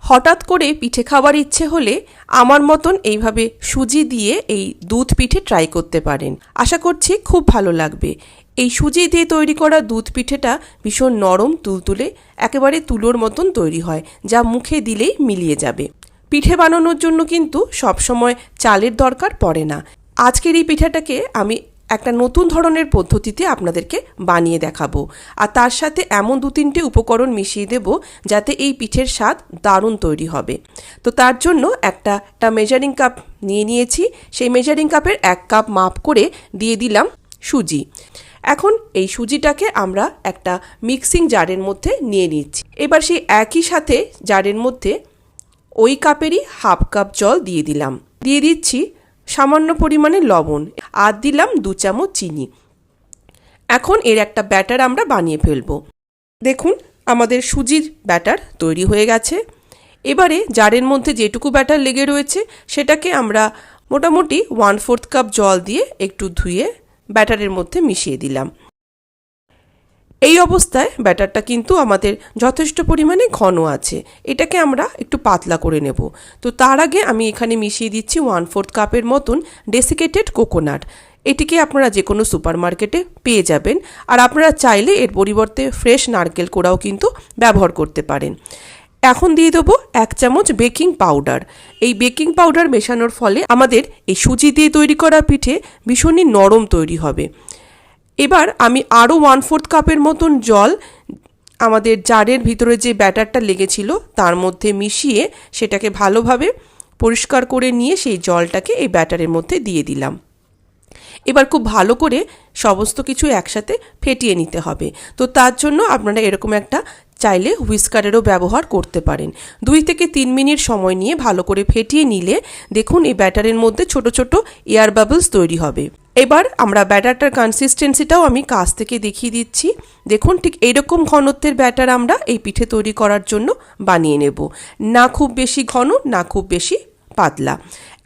হঠাৎ করে পিঠে খাবার ইচ্ছে হলে আমার মতন এইভাবে সুজি দিয়ে এই দুধ পিঠে ট্রাই করতে পারেন। আশা করছি খুব ভালো লাগবে। এই সুজি দিয়ে তৈরি করা দুধ পিঠেটা ভীষণ নরম তুলতুলে, একেবারে তুলোর মতন তৈরি হয়, যা মুখে দিলেই মিলিয়ে যাবে। পিঠে বানানোর জন্য কিন্তু সবসময় চালের দরকার পড়ে না। আজকের এই পিঠাটাকে আমি একটা নতুন ধরনের পদ্ধতিতে আপনাদেরকে বানিয়ে দেখাবো, আর তার সাথে এমন 2-3টে উপকরণ মিশিয়ে দেব যাতে এই পিঠের স্বাদ দারুণ তৈরি হবে। তো তার জন্য একটা মেজারিং কাপ নিয়ে নিয়েছি। সেই মেজারিং কাপের 1 কাপ মাপ করে দিয়ে দিলাম সুজি। এখন এই সুজিটাকে আমরা একটা মিক্সিং জারের মধ্যে নিয়ে নিচ্ছি। এবার সেই একই সাথে জারের মধ্যে ওই কাপেরই হাফ কাপ জল দিয়ে দিলাম। দিয়ে দিচ্ছি সামান্য পরিমাণে লবণ, আর দিলাম 2 চামচ চিনি। এখন এর একটা ব্যাটার আমরা বানিয়ে ফেলবো। দেখুন আমাদের সুজির ব্যাটার তৈরি হয়ে গেছে। এবারে জারের মধ্যে যেটুকু ব্যাটার লেগে রয়েছে সেটাকে আমরা মোটামুটি 1/4 কাপ জল দিয়ে একটু ধুয়ে ব্যাটারের মধ্যে মিশিয়ে দিলাম। এই অবস্থায় ব্যাটারটা কিন্তু আমাদের যথেষ্ট পরিমাণে ঘন আছে, এটাকে আমরা একটু পাতলা করে নেব। তো তার আগে আমি এখানে মিশিয়ে দিচ্ছি 1/4 কাপের মতন ডেসিকেটেড কোকোনাট। এটিকে আপনারা যে কোনো সুপার মার্কেটে পেয়ে যাবেন, আর আপনারা চাইলে এর পরিবর্তে ফ্রেশ নারকেল কোড়াও কিন্তু ব্যবহার করতে পারেন। এখন দিয়ে দেবো 1 চামচ বেকিং পাউডার। এই বেকিং পাউডার মেশানোর ফলে আমাদের এই সুজি দিয়ে তৈরি করা পিঠে ভীষণই নরম তৈরি হবে। এবার আমি আরও 1/4 কাপের মতন জল আমাদের জারের ভিতরে যে ব্যাটারটা লেগেছিল তার মধ্যে মিশিয়ে সেটাকে ভালোভাবে পরিষ্কার করে নিয়ে সেই জলটাকে এই ব্যাটারের মধ্যে দিয়ে দিলাম। এবার খুব ভালো করে সমস্ত কিছু একসাথে ফেটিয়ে নিতে হবে। তো তার জন্য আপনারা এরকম একটা চাইলে হুইস্কারেরও ব্যবহার করতে পারেন। 2 থেকে 3 মিনিট সময় নিয়ে ভালো করে ফেটিয়ে নিলে দেখুন এই ব্যাটারের মধ্যে ছোট ছোট এয়ার বাবলস তৈরি হবে। এবার আমরা ব্যাটারটার কনসিস্টেন্সিটাও আমি কাছ থেকে দেখিয়ে দিচ্ছি। দেখুন ঠিক এইরকম ঘনত্বের ব্যাটার আমরা এই পিঠে তৈরি করার জন্য বানিয়ে নেব। না খুব বেশি ঘন, না খুব বেশি পাতলা।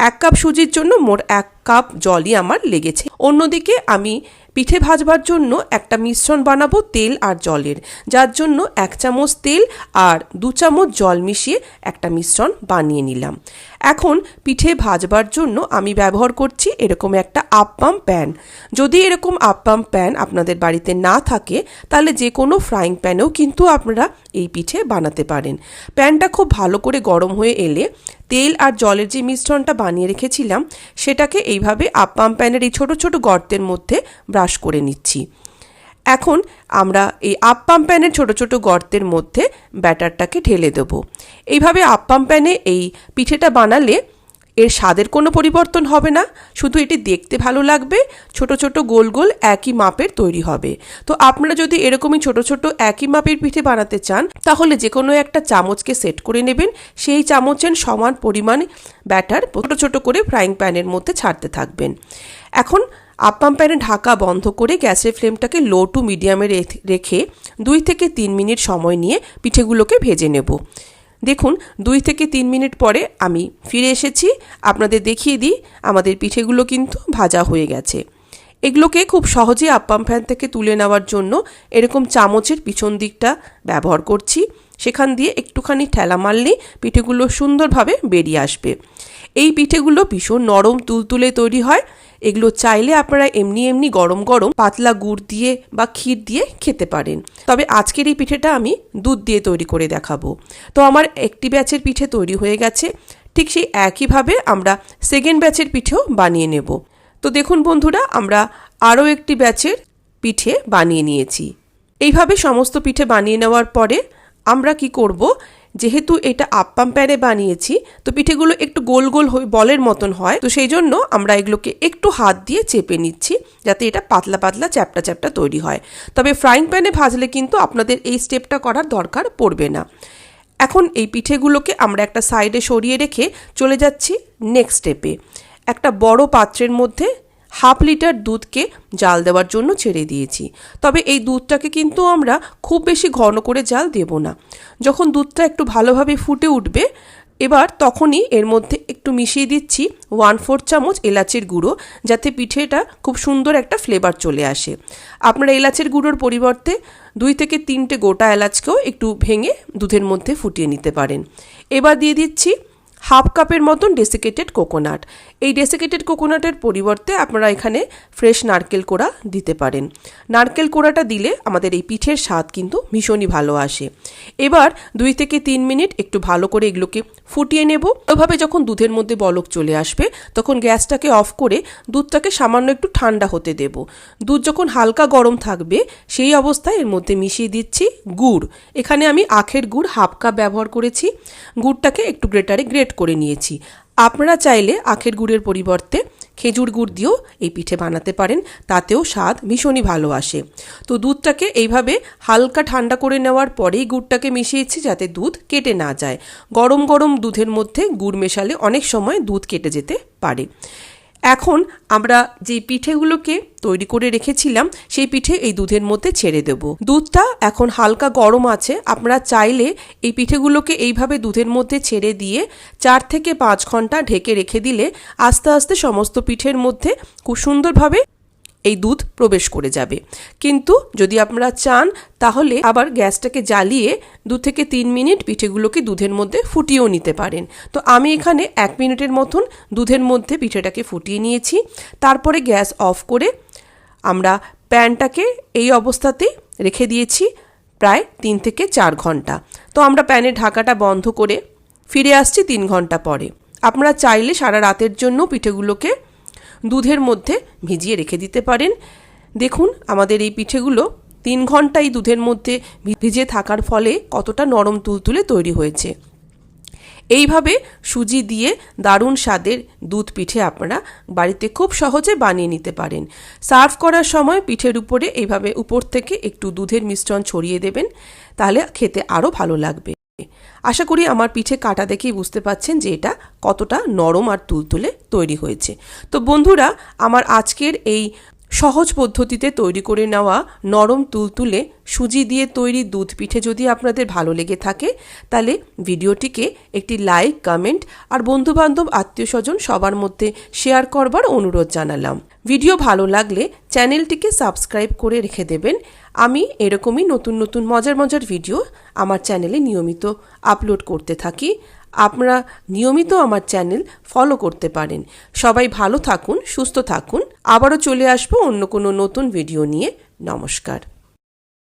1 কাপ সুজির জন্য মোট 1 কাপ জলই আমার লেগেছে। অন্যদিকে আমি পিঠে ভাজবার জন্য একটা মিশ্রণ বানাবো তেল আর জলের, যার জন্য 1 চামচ তেল আর 2 চামচ জল মিশিয়ে একটা মিশ্রণ বানিয়ে নিলাম। এখন পিঠে ভাজবার জন্য আমি ব্যবহার করছি এরকম একটা আপ্পাম প্যান। যদি এরকম আপ্পাম প্যান আপনাদের বাড়িতে না থাকে তাহলে যে কোনো ফ্রাইং প্যানেও কিন্তু আপনারা এই পিঠে বানাতে পারেন। প্যানটা খুব ভালো করে গরম হয়ে এলে তেল আর জলের যে মিশ্রণটা বানিয়ে রেখেছিলাম সেটাকে এইভাবে আপ্পাম প্যানের এই ছোট ছোট গর্তের মধ্যে ব্রাশ করে নিচ্ছি। এখন আমরা এই আপ্পাম প্যানের ছোট ছোট গর্তের মধ্যে ব্যাটারটাকে ঢেলে দেবো। এইভাবে আপ্পাম প্যানে এই পিঠেটা বানালে এর স্বাদের কোনো পরিবর্তন হবে না, শুধু এটি দেখতে ভালো লাগবে। ছোট ছোট গোল গোল একই মাপের তৈরি হবে। তো আপনারা যদি এরকমই ছোট ছোট একই মাপের পিঠে বানাতে চান তাহলে যে কোনো একটা চামচকে সেট করে নেবেন। সেই চামচের সমান পরিমাণে ব্যাটার ছোট ছোট করে ফ্রাইং প্যানের মধ্যে ছাড়তে থাকবেন। এখন আপ্পাম প্যানে ঢাকা বন্ধ করে গ্যাসের ফ্লেমটাকে লো টু মিডিয়ামে রেখে 2 থেকে 3 মিনিট সময় নিয়ে পিঠেগুলোকে ভেজে নেব। দেখুন 2 থেকে 3 মিনিট পরে আমি ফিরে এসেছি। আপনাদের দেখিয়ে দিই আমাদের পিঠেগুলো কিন্তু ভাজা হয়ে গেছে। এগুলোকে খুব সহজে আপ্পাম প্যান থেকে তুলে নেওয়ার জন্য এরকম চামচের পিছন দিকটা ব্যবহার করছি। সেখান দিয়ে একটুখানি ঠেলা মারলেই পিঠেগুলো সুন্দরভাবে বেরিয়ে আসবে। এই পিঠেগুলো ভীষণ নরম তুলতুলে তৈরি হয়। এগুলো চাইলে আপনারা এমনি এমনি গরম গরম পাতলা গুড় দিয়ে বা ক্ষীর দিয়ে খেতে পারেন। তবে আজকের এই পিঠেটা আমি দুধ দিয়ে তৈরি করে দেখাবো। তো আমার একটি ব্যাচের পিঠে তৈরি হয়ে গেছে। ঠিক সেই একইভাবে আমরা সেকেন্ড ব্যাচের পিঠেও বানিয়ে নেব। তো দেখুন বন্ধুরা, আমরা আরও একটি ব্যাচের পিঠে বানিয়ে নিয়েছি। এইভাবে সমস্ত পিঠে বানিয়ে নেওয়ার পরে আমরা কি করব, যেহেতু এটা আপ্পাম প্যানে বানিয়েছি তো পিঠেগুলো একটু গোল গোল হয়ে বলের মতন হয়, তো সেই জন্য আমরা এগুলোকে একটু হাত দিয়ে চেপে নিচ্ছি যাতে এটা পাতলা পাতলা চ্যাপটা চ্যাপটা তৈরি হয়। তবে ফ্রাইং প্যানে ভাজলে কিন্তু আপনাদের এই স্টেপটা করার দরকার পড়বে না। এখন এই পিঠেগুলোকে আমরা একটা সাইডে সরিয়ে রেখে চলে যাচ্ছি নেক্সট স্টেপে। একটা বড় পাত্রের মধ্যে 1/2 লিটার দুধকে জাল দেওয়ার জন্য ছেড়ে দিয়েছি। তবে এই দুধটাকে কিন্তু আমরা খুব বেশি ঘন করে জাল দেব না। যখন দুধটা একটু ভালোভাবে ফুটে উঠবে এবার তখনই এর মধ্যে একটু মিশিয়ে দিচ্ছি 1/4 চামচ এলাচের গুঁড়ো, যাতে পিঠেটা খুব সুন্দর একটা ফ্লেভার চলে আসে। আপনারা এলাচের গুঁড়োর পরিবর্তে 2 থেকে 3টে গোটা এলাচকেও একটু ভেঙে দুধের মধ্যে ফুটিয়ে নিতে পারেন। এবার দিয়ে দিচ্ছি 1/2 কাপের মতন ডেসিকেটেড কোকোনাট। এই ডেসিকেটেড কোকোনাটের পরিবর্তে আপনারা এখানে ফ্রেশ নারকেল কোড়া দিতে পারেন। নারকেল কোড়াটা দিলে আমাদের এই পিঠের স্বাদ কিন্তু ভীষণই ভালো আসে। এবার 2 থেকে 3 মিনিট একটু ভালো করে এগুলোকে ফুটিয়ে নেব। ওইভাবে যখন দুধের মধ্যে বলক চলে আসবে তখন গ্যাসটাকে অফ করে দুধটাকে সামান্য একটু ঠান্ডা হতে দেব। দুধ যখন হালকা গরম থাকবে সেই অবস্থায় এর মধ্যে মিশিয়ে দিচ্ছি গুড়। এখানে আমি আখের গুড় 1/2 কাপ ব্যবহার করেছি। গুড়টাকে একটু গ্রেটারে গ্রেট করে নিয়েছি। আপনারা চাইলে আখের গুড়ের পরিবর্তে খেজুর গুড় দিয়েও এই পিঠে বানাতে পারেন, তাতেও স্বাদ ভীষণই ভালো আসে। তো দুধটাকে এইভাবে হালকা ঠান্ডা করে নেওয়ার পরেই গুড়টাকে মিশিয়েছি, যাতে দুধ কেটে না যায়। গরম গরম দুধের মধ্যে গুড় মেশালে অনেক সময় দুধ কেটে যেতে পারে। এখন আমরা যে পিঠেগুলোকে তৈরি করে রেখেছিলাম সেই পিঠে এই দুধের মধ্যে ছেড়ে দেব। দুধটা এখন হালকা গরম আছে। আপনারা চাইলে এই পিঠেগুলোকে এইভাবে দুধের মধ্যে ছেড়ে দিয়ে 4 থেকে 5 ঘন্টা ঢেকে রেখে দিলে আস্তে আস্তে সমস্ত পিঠের মধ্যে খুব সুন্দরভাবে এই দুধ প্রবেশ করে যাবে। কিন্তু যদি আপনারা চান তাহলে আবার গ্যাসটাকে জ্বালিয়ে 2 থেকে 3 মিনিট পিঠেগুলোকে দুধের মধ্যে ফুটিয়েও নিতে পারেন। তো আমি এখানে 1 মিনিটের মতন দুধের মধ্যে পিঠেটাকে ফুটিয়ে নিয়েছি। তারপরে গ্যাস অফ করে আমরা প্যানটাকে এই অবস্থাতেই রেখে দিয়েছি প্রায় 3 থেকে 4 ঘন্টা। তো আমরা প্যানের ঢাকাটা বন্ধ করে ফিরে আসছি 3 ঘন্টা পরে। আপনারা চাইলে সারা রাতের জন্য পিঠেগুলোকে দুধের মধ্যে ভিজিয়ে রেখে দিতে পারেন। দেখুন আমাদের এই পিঠেগুলো 3 ঘন্টাই দুধের মধ্যে ভিজে থাকার ফলে কতটা নরম তুলতুলে তৈরি হয়েছে। এইভাবে সুজি দিয়ে দারুণ স্বাদের দুধ পিঠে আপনারা বাড়িতে খুব সহজে বানিয়ে নিতে পারেন। সার্ভ করার সময় পিঠের উপরে এইভাবে উপর থেকে একটু দুধের মিশ্রণ ছড়িয়ে দেবেন, তাহলে খেতে আরও ভালো লাগবে। আশা করি আমার পিঠে কাটা দেখেই বুঝতে পাচ্ছেন যে এটা কতটা নরম আর তুলতুলে তৈরি হয়েছে। তো বন্ধুরা, আমার আজকের এই সহজ পদ্ধতিতে তৈরি করে নেওয়া নরম তুলতুলে সুজি দিয়ে তৈরি দুধ পিঠে যদি আপনাদের ভালো লেগে থাকে তাহলে ভিডিওটিকে একটি লাইক, কমেন্ট আর বন্ধুবান্ধব, আত্মীয়স্বজন সবার মধ্যে শেয়ার করবার অনুরোধ জানালাম। ভিডিও ভালো লাগলে চ্যানেলটিকে সাবস্ক্রাইব করে রেখে দেবেন। আমি এরকমই নতুন নতুন মজার মজার ভিডিও আমার চ্যানেলে নিয়মিত আপলোড করতে থাকি। আপনারা নিয়মিত আমার চ্যানেল ফলো করতে পারেন। সবাই ভালো থাকুন, সুস্থ থাকুন। আবারও চলে আসবো অন্য কোনো নতুন ভিডিও নিয়ে। নমস্কার।